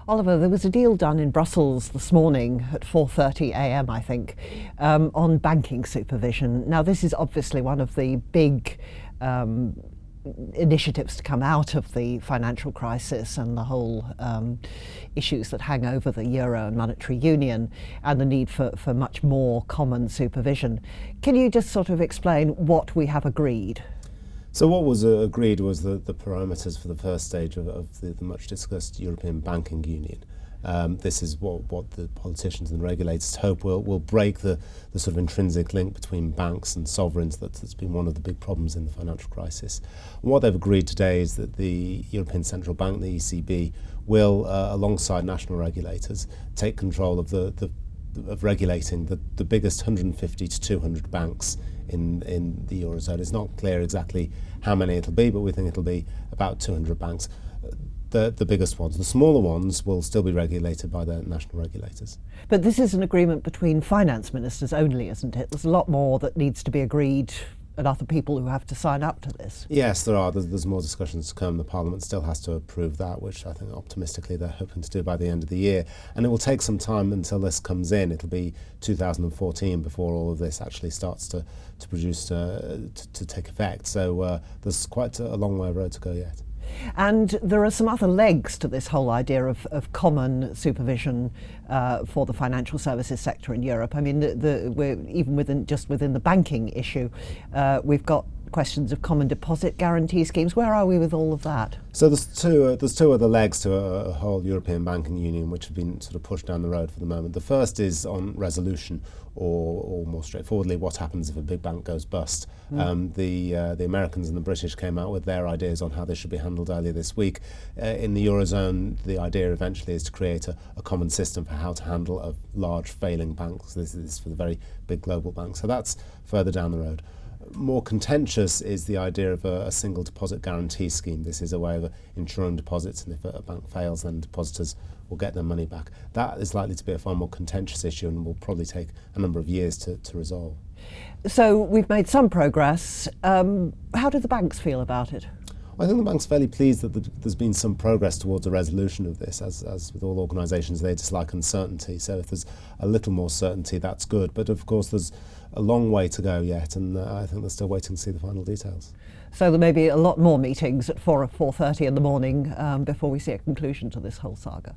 Oliver, there was a deal done in Brussels this morning at 4:30 a.m, I think, on banking supervision. Now, this is obviously one of the big initiatives to come out of the financial crisis and the whole issues that hang over the euro and monetary union, and the need for much more common supervision. Can you just sort of explain what we have agreed? So what was agreed was the parameters for the first stage of the much discussed European Banking Union. This is what the politicians and the regulators hope will break the sort of intrinsic link between banks and sovereigns that's been one of the big problems in the financial crisis. And what they've agreed today is that the European Central Bank, the ECB, will, alongside national regulators, take control of regulating the biggest 150 to 200 banks in the Eurozone. It's not clear exactly how many it'll be, but we think it'll be about 200 banks. The biggest ones. The smaller ones will still be regulated by their national regulators. But this is an agreement between finance ministers only, isn't it? There's a lot more that needs to be agreed and other people who have to sign up to this. Yes, there are. There's more discussions to come. The Parliament still has to approve that, which I think optimistically they're hoping to do by the end of the year. And it will take some time until this comes in. It'll be 2014 before all of this actually starts to produce, to take effect. So there's quite a long way of road to go yet. And there are some other legs to this whole idea of common supervision for the financial services sector in Europe. I mean, we're even within the banking issue, we've got questions of common deposit guarantee schemes. Where are we with all of that? So there's two other legs to a whole European Banking Union which have been sort of pushed down the road for the moment. The first is on resolution, or more straightforwardly, what happens if a big bank goes bust. The Americans and the British came out with their ideas on how this should be handled earlier this week. In the Eurozone, the idea eventually is to create a common system for how to handle a large failing bank. So this is for the very big global banks. So that's further down the road. More contentious is the idea of a single deposit guarantee scheme. This is a way of insuring deposits, and if a bank fails, then depositors will get their money back. That is likely to be a far more contentious issue and will probably take a number of years to resolve. So we've made some progress. How do the banks feel about it? I think the bank's fairly pleased that there's been some progress towards a resolution of this. As with all organisations, they dislike uncertainty. So if there's a little more certainty, that's good. But of course, there's a long way to go yet, and I think they're still waiting to see the final details. So there may be a lot more meetings at 4:30 in the morning before we see a conclusion to this whole saga.